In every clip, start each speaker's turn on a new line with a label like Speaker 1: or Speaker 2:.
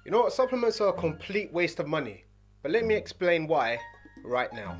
Speaker 1: You know what? Supplements are a complete waste of money. But let me explain why right now.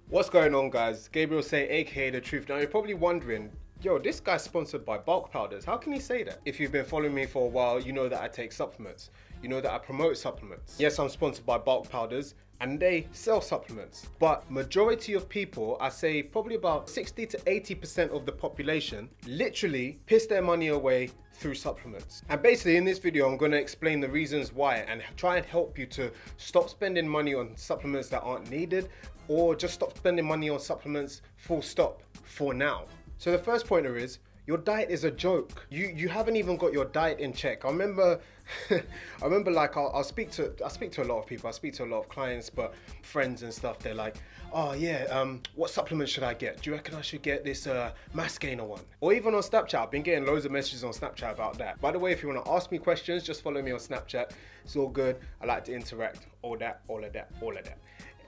Speaker 1: What's going on, guys? Gabriel say, aka The Truth. Now you're probably wondering, yo, this guy's sponsored by bulk powders. How can he say that? If you've been following me for a while, you know that I take supplements. You know that I promote supplements. Yes, I'm sponsored by bulk powders and they sell supplements. But majority of people, I say probably about 60 to 80% of the population, literally piss their money away through supplements. And basically in this video, I'm gonna explain the reasons why and try and help you to stop spending money on supplements that aren't needed, or just stop spending money on supplements full stop for now. So the first pointer is, your diet is a joke. You haven't even got your diet in check. I remember like I'll speak to a lot of people. I speak to a lot of clients, but friends and stuff. They're like, oh yeah, what supplement should I get? Do you reckon I should get this mass gainer one? Or even on Snapchat, I've been getting loads of messages on Snapchat about that. By the way, if you want to ask me questions, just follow me on Snapchat. It's all good. I like to interact. All of that.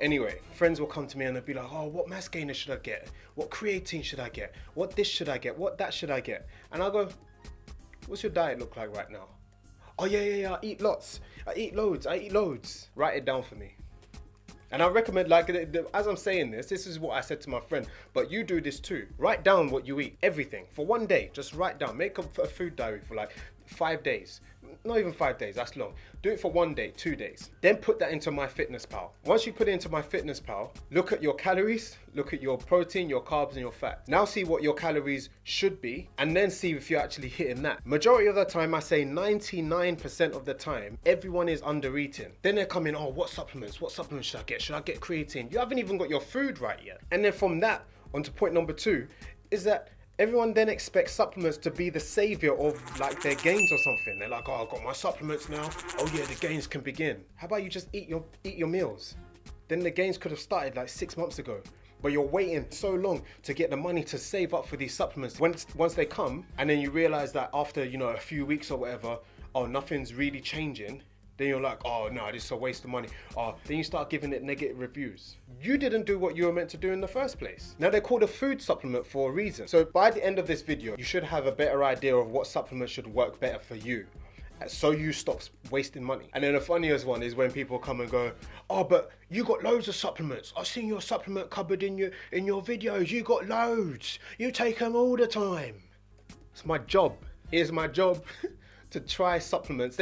Speaker 1: Anyway, friends will come to me and they'll be like, oh, what mass gainer should I get? What creatine should I get? What this should I get? What that should I get? And I'll go, what's your diet look like right now? Oh yeah, I eat lots. I eat loads. Write it down for me. And I recommend, like, as I'm saying this is what I said to my friend, but you do this too. Write down what you eat, everything, for one day. Just write down, make a food diary for like 5 days. Not even 5 days, that's long. Do it for 1 day, 2 days. Then put that into MyFitnessPal. Once you put it into MyFitnessPal, look at your calories, look at your protein, your carbs, and your fat. Now see what your calories should be, and then see if you're actually hitting that. Majority of the time, I say 99% of the time, everyone is under eating. Then they're coming, oh, what supplements should I get? Should I get creatine? You haven't even got your food right yet. And then from that, on to point number 2, is that everyone then expects supplements to be the savior of like their gains or something. They're like, oh, I've got my supplements now. Oh yeah, the gains can begin. How about you just eat your meals? Then the gains could have started like 6 months ago. But you're waiting so long to get the money to save up for these supplements. Once they come, and then you realize that after, you know, a few weeks or whatever, oh, nothing's really changing. Then you're like, oh no, this is a waste of money. Oh, then you start giving it negative reviews. You didn't do what you were meant to do in the first place. Now they're called a food supplement for a reason. So by the end of this video, you should have a better idea of what supplements should work better for you, so you stop wasting money. And then the funniest one is when people come and go, oh, but you got loads of supplements. I've seen your supplement cupboard in your videos. You got loads. You take them all the time. It's my job. Here's my job. To try supplements.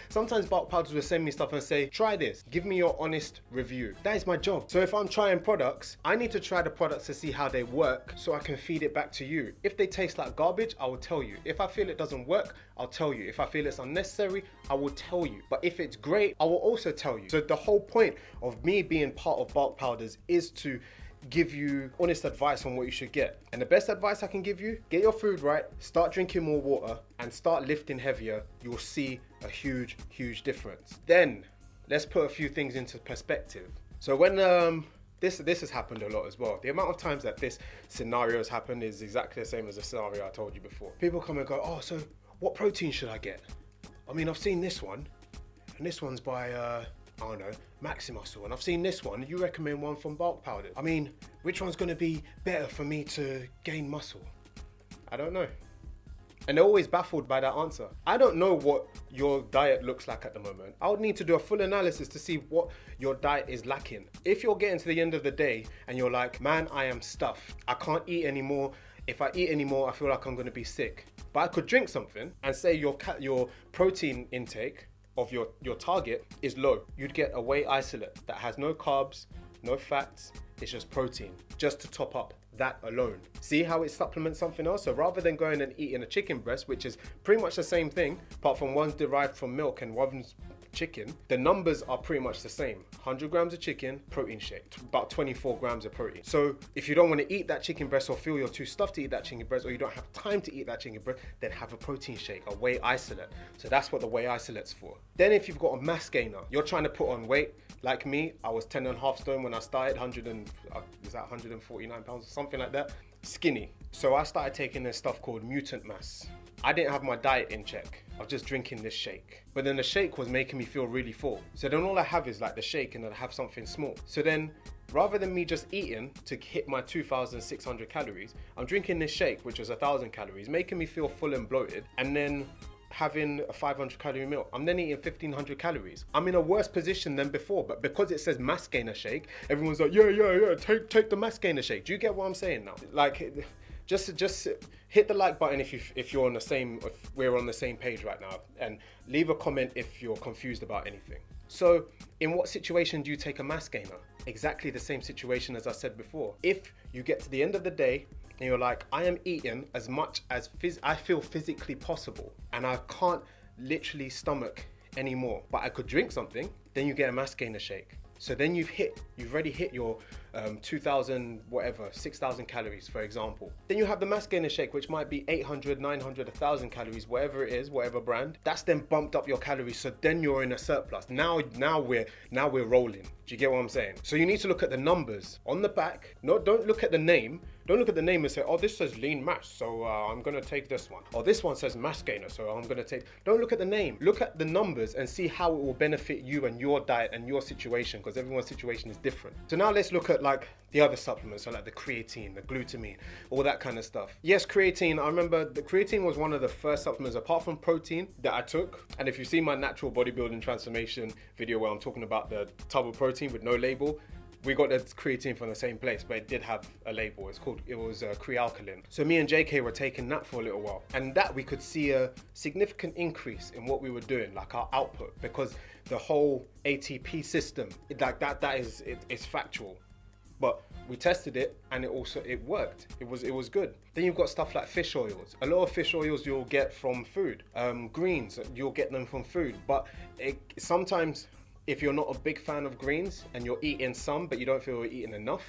Speaker 1: Sometimes bulk powders will send me stuff and say, try this, give me your honest review. That is my job. So if I'm trying products, I need to try the products to see how they work so I can feed it back to you. If they taste like garbage, I will tell you. If I feel it doesn't work, I'll tell you. If I feel it's unnecessary, I will tell you. But if it's great, I will also tell you. So the whole point of me being part of bulk powders is to give you honest advice on what you should get. And the best advice I can give you, get your food right, start drinking more water, and start lifting heavier. You'll see a huge difference. Then let's put a few things into perspective. So when this has happened a lot as well. The amount of times that this scenario has happened is exactly the same as the scenario I told you before. People come and go, oh, so what protein should I get? I mean, I've seen this one, and this one's by I don't know, Maximuscle, and I've seen this one. You recommend one from bulk powder. I mean, which one's gonna be better for me to gain muscle? I don't know. And they're always baffled by that answer. I don't know what your diet looks like at the moment. I would need to do a full analysis to see what your diet is lacking. If you're getting to the end of the day and you're like, man, I am stuffed. I can't eat anymore. If I eat anymore, I feel like I'm gonna be sick. But I could drink something and say your protein intake of your target is low. You'd get a whey isolate that has no carbs, no fats, it's just protein, just to top up that alone. See how it supplements something else? So rather than going and eating a chicken breast, which is pretty much the same thing, apart from one's derived from milk and one's chicken, the numbers are pretty much the same. 100 grams of chicken, protein shake, about 24 grams of protein. So if you don't want to eat that chicken breast or feel you're too stuffed to eat that chicken breast, or you don't have time to eat that chicken breast, then have a protein shake, a whey isolate. So that's what the whey isolate's for. Then if you've got a mass gainer, you're trying to put on weight, like me, I was 10.5 stone when I started, 149 pounds or something like that, skinny. So I started taking this stuff called Mutant Mass. I didn't have my diet in check. I was just drinking this shake. But then the shake was making me feel really full. So then all I have is like the shake and then I have something small. So then Rather than me just eating to hit my 2,600 calories, I'm drinking this shake, which was 1,000 calories, making me feel full and bloated, and then having a 500 calorie meal. I'm then eating 1,500 calories. I'm in a worse position than before, but because it says mass gainer shake, everyone's like, yeah, take the mass gainer shake. Do you get what I'm saying now? Like, just hit the like button if you're on the same, if we're on the same page right now, and leave a comment if you're confused about anything. So, in what situation do you take a mass gainer? Exactly the same situation as I said before. If you get to the end of the day and you're like, I am eating as much as I feel physically possible, and I can't literally stomach anymore, but I could drink something, then you get a mass gainer shake. So then you've already hit your 2,000, whatever, 6,000 calories, for example. Then you have the mass gainer shake, which might be 800, 900, 1,000 calories, whatever it is, whatever brand. That's then bumped up your calories, so then you're in a surplus. Now we're rolling. Do you get what I'm saying? So you need to look at the numbers on the back. No, don't look at the name. Don't look at the name and say, oh, this says lean mass, so I'm gonna take this one. Or this one says mass gainer, so I'm gonna take. Don't look at the name. Look at the numbers and see how it will benefit you and your diet and your situation, because everyone's situation is different. So now let's look at like the other supplements, so like the creatine, the glutamine, all that kind of stuff. Yes, creatine, I remember the creatine was one of the first supplements, apart from protein, that I took. And if you see my natural bodybuilding transformation video where I'm talking about the tub of protein with no label, we got the creatine from the same place, but it did have a label. It was Crealkaline. So me and JK were taking that for a little while, and that we could see a significant increase in what we were doing, like our output, because the whole ATP system, it's factual. But we tested it and it worked. It was good. Then you've got stuff like fish oils. A lot of fish oils you'll get from food. Greens, you'll get them from food. But sometimes, if you're not a big fan of greens and you're eating some but you don't feel you're eating enough,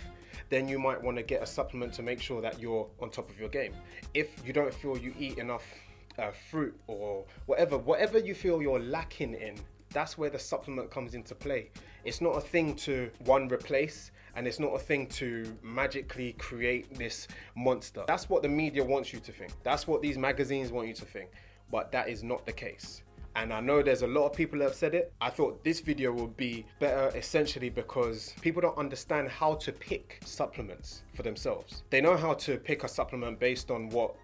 Speaker 1: then you might want to get a supplement to make sure that you're on top of your game. If you don't feel you eat enough fruit or whatever you feel you're lacking in, that's where the supplement comes into play. It's not a thing to replace, and it's not a thing to magically create this monster. That's what the media wants you to think. That's what these magazines want you to think. But that is not the case. And I know there's a lot of people that have said it. I thought this video would be better essentially because people don't understand how to pick supplements for themselves. They know how to pick a supplement based on what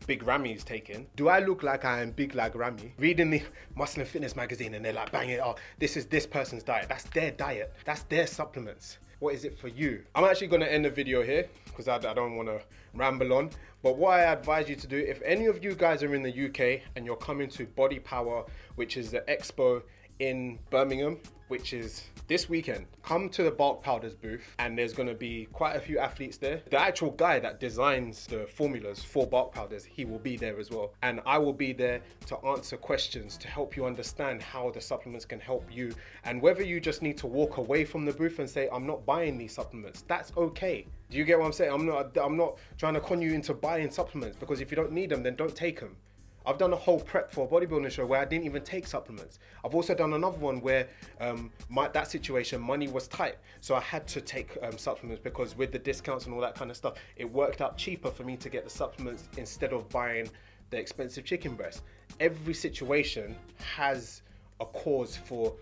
Speaker 1: Big Ramy is taking. Do I look like I am big like Ramy? Reading the Muscle and Fitness magazine and they're like, bang it, oh, this is this person's diet. That's their diet. That's their supplements. What is it for you? I'm actually gonna end the video here because I don't wanna ramble on. But what I advise you to do, if any of you guys are in the UK and you're coming to Body Power, which is the expo in Birmingham, which is this weekend, come to the bulk powders booth, and there's going to be quite a few athletes there. The actual guy that designs the formulas for bulk powders, he will be there as well, and I will be there to answer questions to help you understand how the supplements can help you, and whether you just need to walk away from the booth and say, I'm not buying these supplements, that's okay. Do you get what I'm saying? I'm not trying to con you into buying supplements, because if you don't need them, then don't take them. I've done a whole prep for a bodybuilding show where I didn't even take supplements. I've also done another one where that situation, money was tight. So I had to take supplements because with the discounts and all that kind of stuff, it worked out cheaper for me to get the supplements instead of buying the expensive chicken breast. Every situation has a cause for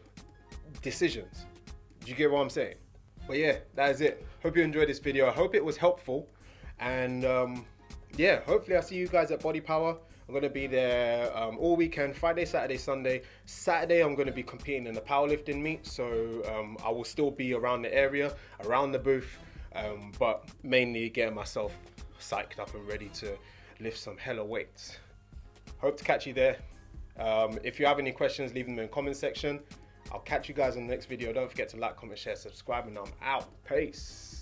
Speaker 1: decisions. Do you get what I'm saying? But yeah, that is it. Hope you enjoyed this video. I hope it was helpful. And yeah, hopefully I'll see you guys at Body Power. I'm going to be there all weekend, Friday, Saturday, Sunday. Saturday, I'm going to be competing in the powerlifting meet. So I will still be around the area, around the booth, but mainly getting myself psyched up and ready to lift some hella weights. Hope to catch you there. If you have any questions, leave them in the comment section. I'll catch you guys in the next video. Don't forget to like, comment, share, subscribe, and I'm out. Peace.